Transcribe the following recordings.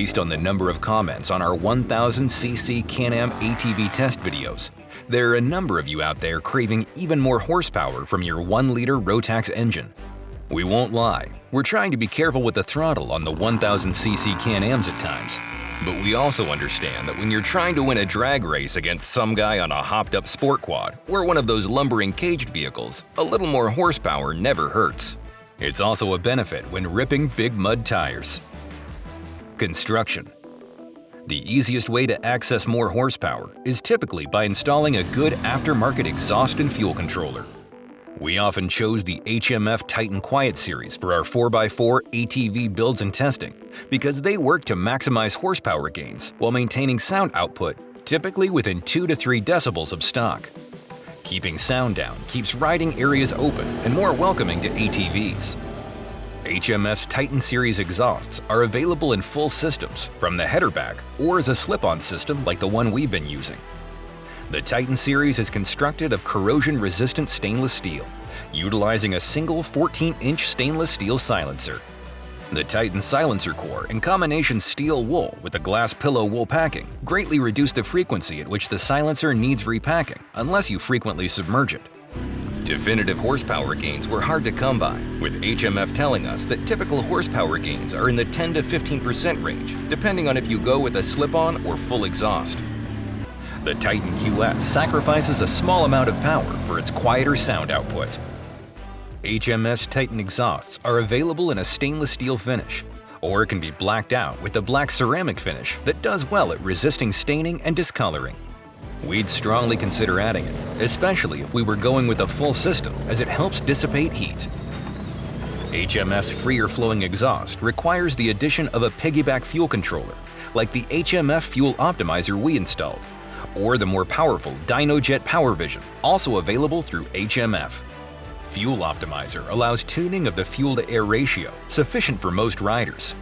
Based on the number of comments on our 1000cc Can Am ATV test videos, there are a number of you out there craving even more horsepower from your 1-liter Rotax engine. We won't lie, we're trying to be careful with the throttle on the 1000cc Can Ams at times. But we also understand that when you're trying to win a drag race against some guy on a hopped-up sport quad or one of those lumbering caged vehicles, a little more horsepower never hurts. It's also a benefit when ripping big mud tires. Construction. The easiest way to access more horsepower is typically by installing a good aftermarket exhaust and fuel controller. We often chose the HMF Titan Quiet Series for our 4x4 ATV builds and testing because they work to maximize horsepower gains while maintaining sound output typically within 2 to 3 decibels of stock. Keeping sound down keeps riding areas open and more welcoming to ATVs. HMF's Titan Series exhausts are available in full systems from the header back or as a slip-on system like the one we've been using. The Titan Series is constructed of corrosion-resistant stainless steel, utilizing a single 14-inch stainless steel silencer. The Titan silencer core and combination steel wool with the glass pillow wool packing greatly reduce the frequency at which the silencer needs repacking unless you frequently submerge it. Definitive horsepower gains were hard to come by, with HMF telling us that typical horsepower gains are in the 10 to 15% range, depending on if you go with a slip-on or full exhaust. The Titan QS sacrifices a small amount of power for its quieter sound output. HMF's Titan exhausts are available in a stainless steel finish, or it can be blacked out with a black ceramic finish that does well at resisting staining and discoloring. We'd strongly consider adding it, especially if we were going with a full system, as it helps dissipate heat. HMF's freer-flowing exhaust requires the addition of a piggyback fuel controller, like the HMF Fuel Optimizer we installed, or the more powerful DynoJet Power Vision, also available through HMF. Fuel Optimizer allows tuning of the fuel-to-air ratio, sufficient for most riders.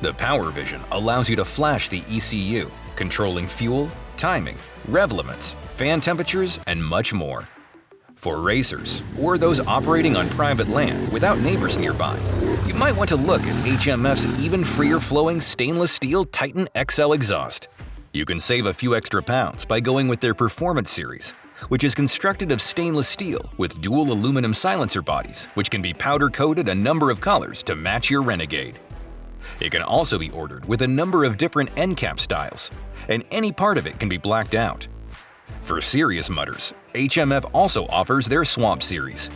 The Power Vision allows you to flash the ECU, controlling fuel, timing, rev limits, fan temperatures, and much more. For racers, or those operating on private land without neighbors nearby, you might want to look at HMF's even freer-flowing stainless steel Titan XL exhaust. You can save a few extra pounds by going with their Performance Series, which is constructed of stainless steel with dual aluminum silencer bodies, which can be powder-coated a number of colors to match your Renegade. It can also be ordered with a number of different end cap styles, and any part of it can be blacked out. For serious mudders, HMF also offers their Swamp Series.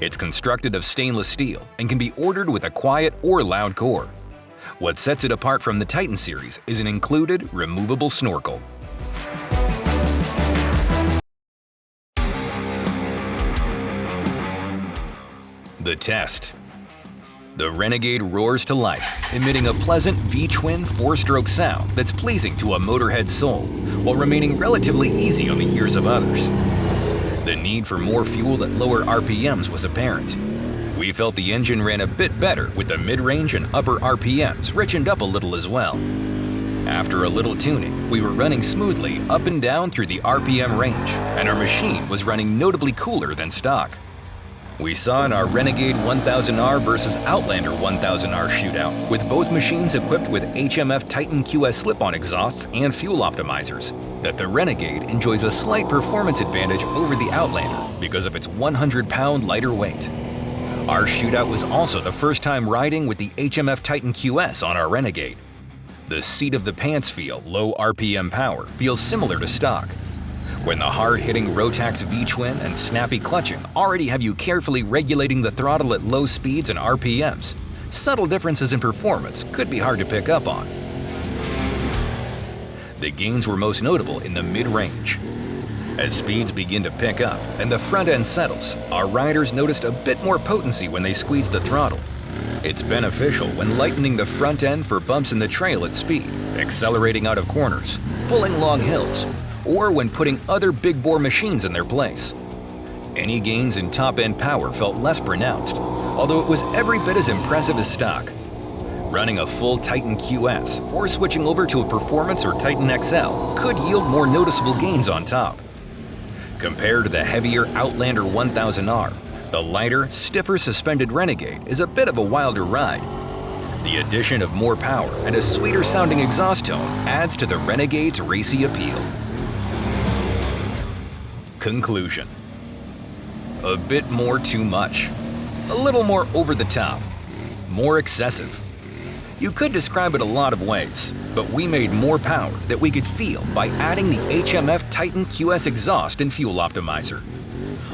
It's constructed of stainless steel and can be ordered with a quiet or loud core. What sets it apart from the Titan Series is an included removable snorkel. The test. The Renegade roars to life, emitting a pleasant V-twin 4-stroke sound that's pleasing to a motorhead's soul, while remaining relatively easy on the ears of others. The need for more fuel at lower RPMs was apparent. We felt the engine ran a bit better with the mid-range and upper RPMs richened up a little as well. After a little tuning, we were running smoothly up and down through the RPM range, and our machine was running notably cooler than stock. We saw in our Renegade 1000R versus Outlander 1000R shootout, with both machines equipped with HMF Titan QS slip-on exhausts and fuel optimizers, that the Renegade enjoys a slight performance advantage over the Outlander because of its 100-pound lighter weight. Our shootout was also the first time riding with the HMF Titan QS on our Renegade. The seat-of-the-pants feel, low RPM power, feels similar to stock. When the hard-hitting Rotax V-twin and snappy clutching already have you carefully regulating the throttle at low speeds and RPMs, subtle differences in performance could be hard to pick up on. The gains were most notable in the mid-range. As speeds begin to pick up and the front end settles, our riders noticed a bit more potency when they squeezed the throttle. It's beneficial when lightening the front end for bumps in the trail at speed, accelerating out of corners, pulling long hills, or when putting other big-bore machines in their place. Any gains in top-end power felt less pronounced, although it was every bit as impressive as stock. Running a full Titan QS or switching over to a Performance or Titan XL could yield more noticeable gains on top. Compared to the heavier Outlander 1000R, the lighter, stiffer suspended Renegade is a bit of a wilder ride. The addition of more power and a sweeter sounding exhaust tone adds to the Renegade's racy appeal. Conclusion. A bit more too much. A little more over the top. More excessive. You could describe it a lot of ways, but we made more power that we could feel by adding the HMF Titan QS exhaust and fuel optimizer.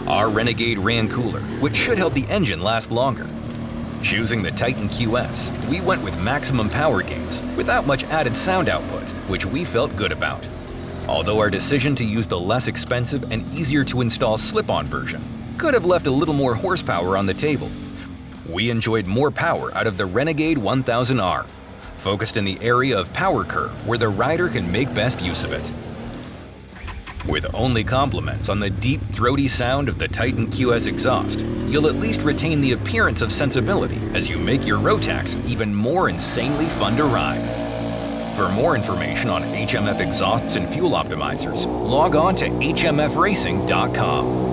Our Renegade ran cooler, which should help the engine last longer. Choosing the Titan QS, we went with maximum power gains without much added sound output, which we felt good about. Although our decision to use the less expensive and easier to install slip-on version could have left a little more horsepower on the table, we enjoyed more power out of the Renegade 1000R, focused in the area of power curve where the rider can make best use of it. With only compliments on the deep, throaty sound of the Titan QS exhaust, you'll at least retain the appearance of sensibility as you make your Rotax even more insanely fun to ride. For more information on HMF exhausts and fuel optimizers, log on to hmfracing.com.